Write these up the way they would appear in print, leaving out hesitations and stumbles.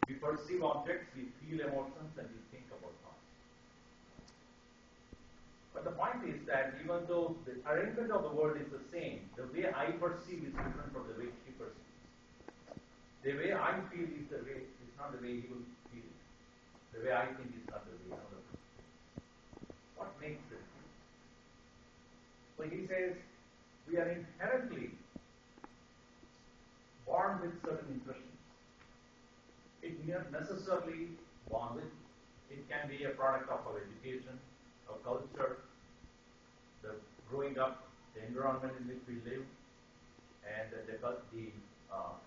We perceive objects, we feel emotions, and we think about thoughts. But the point is that even though the arrangement of the world is the same, the way I perceive is different from the way she perceives. The way I feel is not the way he will feel it. The way I think is not the way another will. What makes it? So he says, we are inherently born with certain impressions. It not necessarily born with. It can be a product of our education, our culture, the growing up, the environment in which we live, and the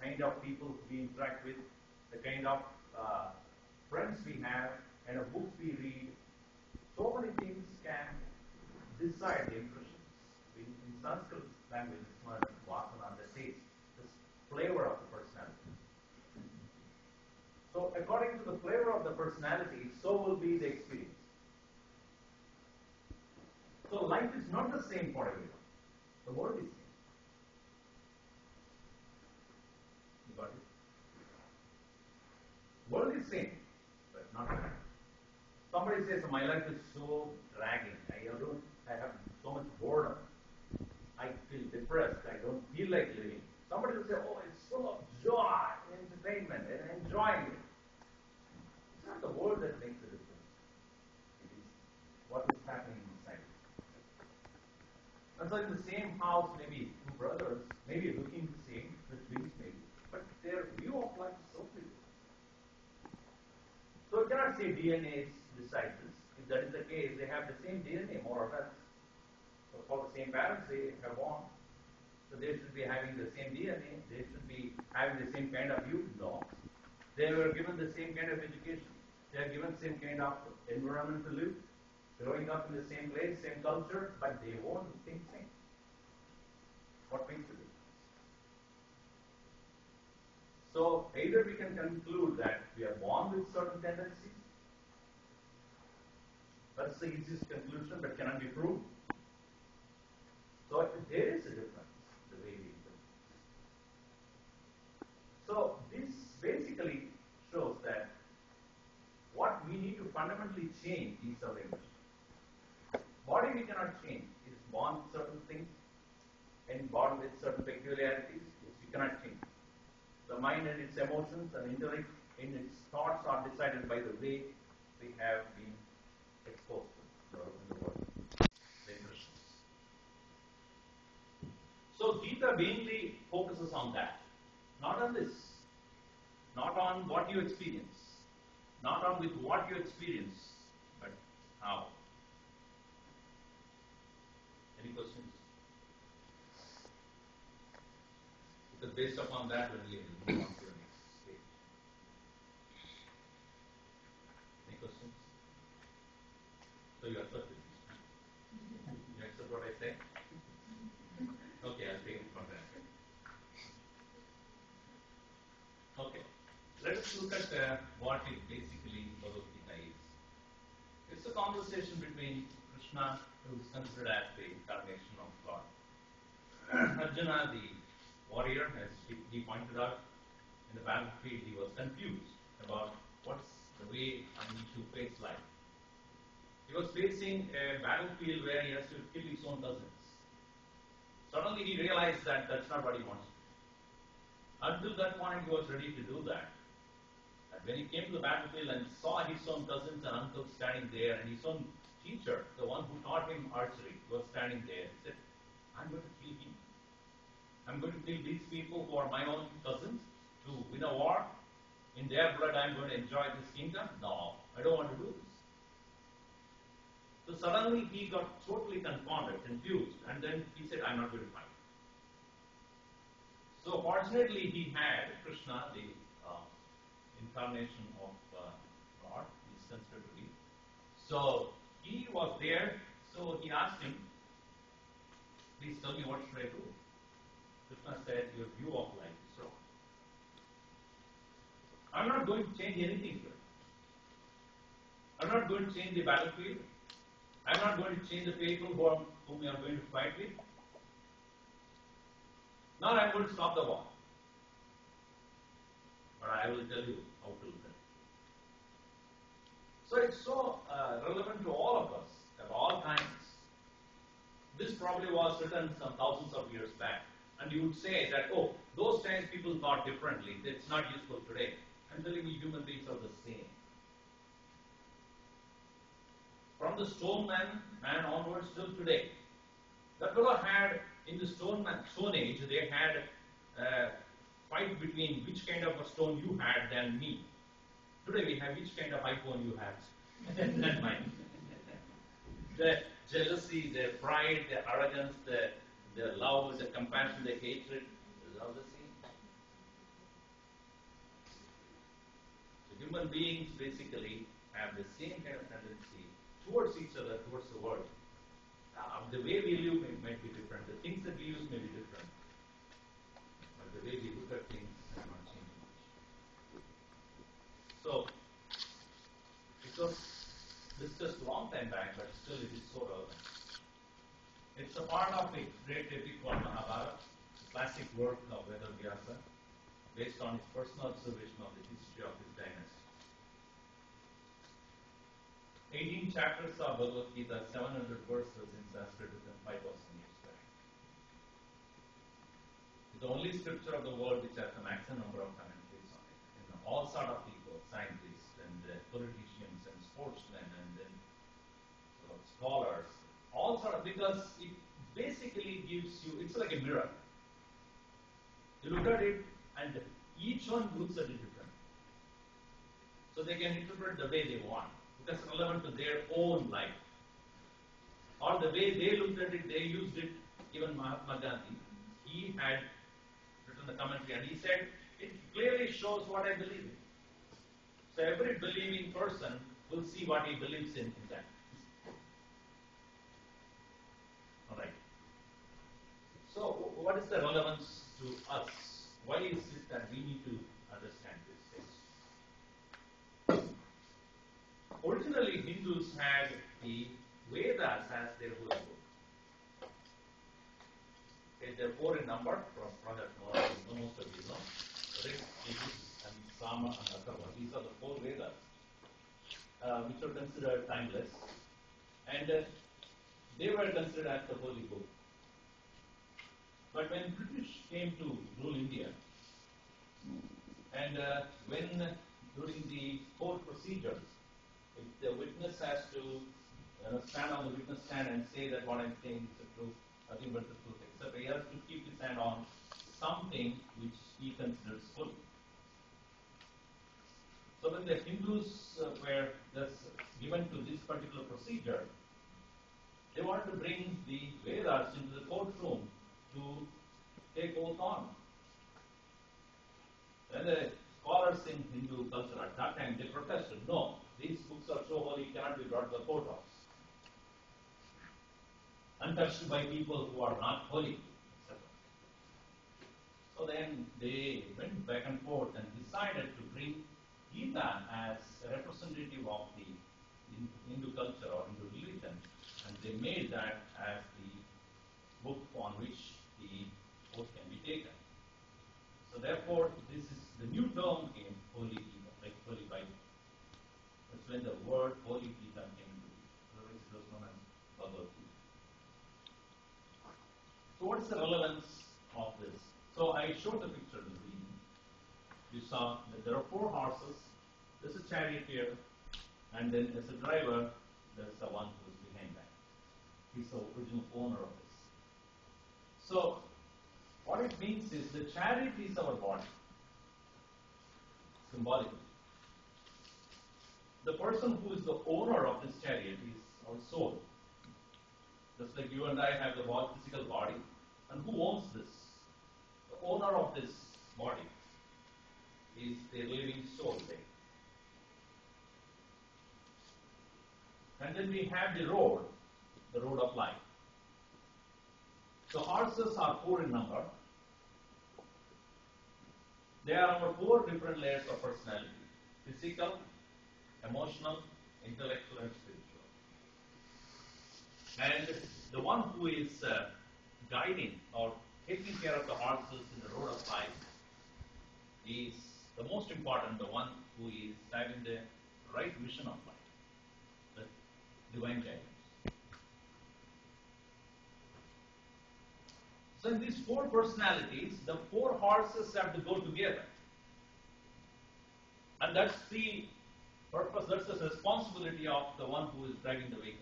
kind of people we interact with, the kind of friends we have, and the books we read. So many things can decide the impressions. In Sanskrit language, it's known as vasana, the taste, the flavor of the personality. So according to the flavor of the personality, so will be the experience. So life is not the same for everyone. The world is same. You got it? World is same, but not same. Somebody says, my life is so dragging. I have so much boredom. I feel depressed. I don't feel like living. Somebody will say, oh, it's full of joy, entertainment, and enjoying it. It's not the world that makes a difference. It is what is happening inside. And so in the same house, maybe two brothers, maybe looking the same, the twins maybe, but their view of life is totally different. So you cannot say DNA decides this. If that is the case, they have the same DNA more or less. So for the same parents they have born. So they should be having the same DNA. They should be having the same kind of view. No. They were given the same kind of education. They are given the same kind of environment to live. Growing up in the same place, same culture, but they won't think same. What makes the difference? So either we can conclude that we are born with certain tendencies. That's the easiest conclusion, but cannot be proved. So there is a difference the way we do. So this basically shows that what we need to fundamentally change is our emotion. Body we cannot change. It is born with certain things and born with certain peculiarities which we cannot change. The mind and its emotions and intellect in its thoughts are decided by the way we have been exposed to in the world. The impressions. So Gita mainly focuses on that. Not on this. Not on what you experience. Not on with what you experience, but how. Any questions? Because based upon that, we'll move on to the next stage. Any questions? So you accept it? You accept what I say? Okay, I'll take it from there. Okay, let us look at what it basically Bhagavad Gita is. It's a conversation between Krishna, who is considered as the incarnation of God. Arjuna, the warrior, as he pointed out, in the battlefield, he was confused about what's the way I need to face life. He was facing a battlefield where he has to kill his own cousins. Suddenly he realized that that's not what he wants to do. Until that point, he was ready to do that. And when he came to the battlefield and saw his own cousins and uncles standing there, and his own teacher, the one who taught him archery, was standing there, he said, I'm going to kill him. I'm going to kill these people who are my own cousins to win a war. In their blood, I'm going to enjoy this kingdom. No, I don't want to do this. So suddenly he got totally confounded, confused, and then he said, I'm not going to fight. So fortunately he had Krishna, the incarnation of God, is considered to be. So he was there, so he asked him, please tell me what should I do? Krishna said, your view of life is wrong. I'm not going to change anything here. I'm not going to change the battlefield. I'm not going to change the people whom we are going to fight with. Now I'm going to stop the war. But I will tell you how to look at it. So it's so relevant to all of us at all times. This probably was written some thousands of years back. And you would say that, oh, those times people thought differently. It's not useful today. I'm telling you, human beings are the same. From the stone man onwards till today. That fellow had, in the stone age, they had a fight between which kind of a stone you had than me. Today we have which kind of iPhone you have than mine. The jealousy, the pride, the arrogance, the love, the compassion, the hatred is all the same. So human beings basically have the same kind of tendency towards each other, towards the world. The way we live might be different. The things that we use may be different. But the way we look at things has not changed much. So, it was discussed a long time back, but still it is so relevant. It's a part of a great epic called Mahabharata, a classic work of Veda Vyasa, based on his personal observation of the history of his dynasty. 18 chapters of Bhagavad Gita, 700 verses in Sanskrit written 5,000 years back. It's the only scripture of the world which has the maximum number of commentaries on it. And all sort of people, scientists and politicians and sportsmen and then scholars, all sort of, because it basically gives you, it's like a mirror. You look at it and each one looks at it different. So they can interpret the way they want, because it's relevant to their own life. Or the way they looked at it, they used it. Even Mahatma Gandhi, he had written the commentary and he said, it clearly shows what I believe in. So every believing person will see what he believes in that. Alright. So what is the relevance to us? Why is it that we need to understand these things? Originally, Hindus had the Vedas as their holy book. Okay, they're four in number, from perhaps most of you know. Rig, Yajur, and Sama, and Atharva. These are the four Vedas, which are considered timeless. And they were considered as the holy book. But when British came to rule India, and when during the court procedures, if the witness has to stand on the witness stand and say that what I'm saying is the truth, nothing but the truth, etc., he has to keep his hand on something which he considers holy. So when the Hindus were thus given to this particular procedure, they wanted to bring the Vedas into the courtroom to take oath on. And the scholars in Hindu culture at that time, they protested, no, these books are so holy, cannot be brought to the courthouse. Untouched by people who are not holy, etc. So then they went back and forth and decided to bring Gita as a representative of the Hindu culture or Hindu religion, and they made that as the book on which the oath can be taken. So therefore, this is the new term in Holy Gita, like Holy Bible. That's when the word Holy Gita came into it. Otherwise, it was known as Bhagavad Gita. So what is the relevance of this? So I showed the picture in the beginning. You saw that there are four horses. There's a chariot here, and then as a driver, there's the one who is behind that. He's the original owner of this. So what it means is the chariot is our body, symbolically. The person who is the owner of this chariot is our soul. Just like you and I have the physical body, and who owns this? The owner of this body is the living soul there. And then we have the road of life. So horses are four in number. They are our four different layers of personality: physical, emotional, intellectual, and spiritual. And the one who is guiding or taking care of the horses in the road of life is The most important, the one who is having the right vision of life, the divine guidance. So in these four personalities, the four horses have to go together. And that's the purpose, that's the responsibility of the one who is driving the vehicle.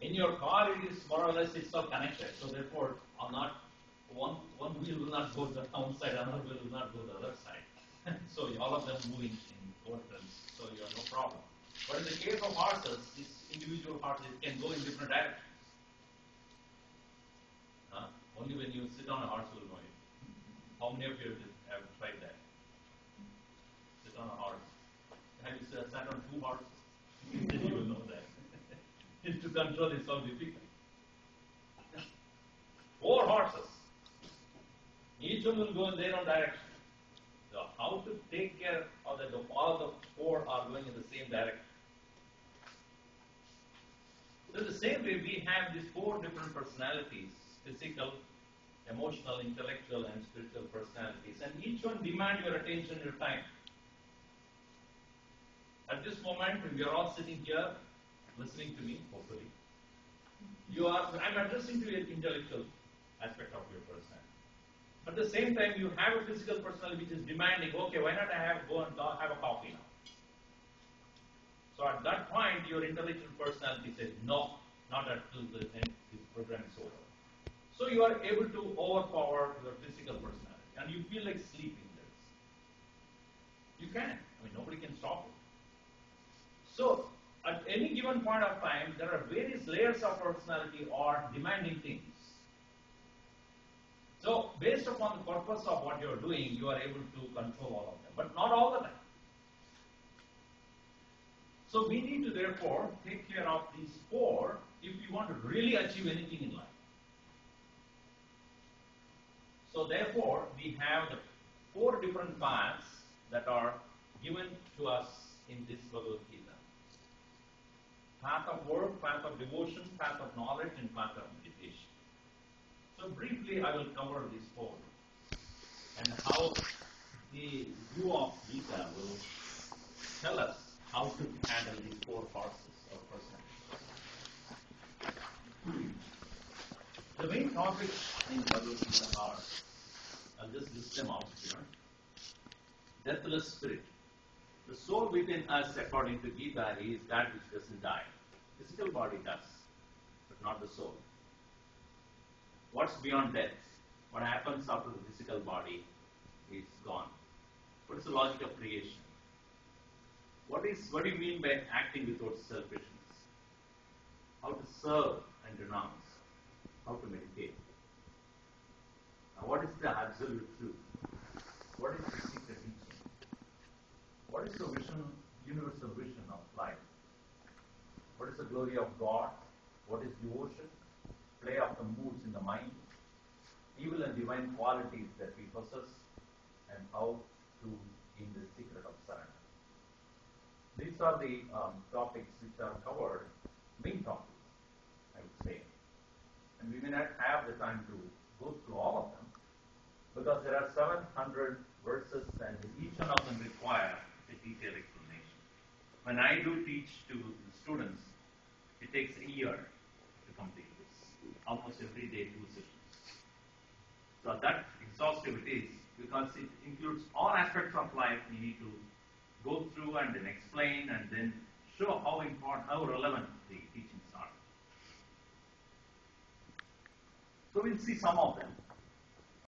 In your car, it is more or less it's all connected. So therefore, one wheel will not go to one side, another wheel will not go to the other side. So all of them moving in quadrants, so you have no problem. But in the case of horses, these individual horses can go in different directions. Only when you sit on a horse will know it. How many of you have tried that? Sit on a horse. Have you sat on two horses? Then you will know that. To control is so difficult. Four horses. Each one will go in their own direction. So how to take care of that all the four are going in the same direction. So in the same way, we have these four different personalities: physical, emotional, intellectual, and spiritual personalities. And each one demand your attention, your time. At this moment, we are all sitting here, listening to me, hopefully. I'm addressing to your intellectual aspect of your personality. At the same time, you have a physical personality which is demanding, okay, why not go and have a coffee now? So at that point, your intellectual personality says, no, not until the end this program is over. So you are able to overpower your physical personality, and you feel like sleeping. You can. Nobody can stop it. So at any given point of time, there are various layers of personality or demanding things. So based upon the purpose of what you are doing, you are able to control all of them, but not all the time. So we need to therefore take care of these four if we want to really achieve anything in life. So therefore, we have the four different paths that are given to us in this Bhagavad Gita. Path of work, path of devotion, path of knowledge, and path of meditation. So briefly, I will cover these four and how the view of Gita will tell us how to handle these four forces of personality. The main topics in Bhagavad Gita are, I'll just list them out here. Deathless spirit. The soul within us, according to Gita, is that which doesn't die. Physical body does, but not the soul. What's beyond death? What happens after the physical body is gone? What is the logic of creation? What do you mean by acting without selfishness? How to serve and renounce? How to meditate? Now, what is the absolute truth? What is the secret teaching? What is the vision, universal vision of life? What is the glory of God? What is devotion? Play of the moods in the mind? Evil and divine qualities that we possess, and how to gain the secret of surrender. These are the topics which are covered, main topics, I would say. And we may not have the time to go through all of them, because there are 700 verses, and each one of them require a detailed explanation. When I do teach to the students, it takes a year to complete this. Almost every day, 2 sessions. So that exhaustive it is, because it includes all aspects of life. We need to go through and then explain and then show how important, how relevant the teachings are. So we'll see some of them.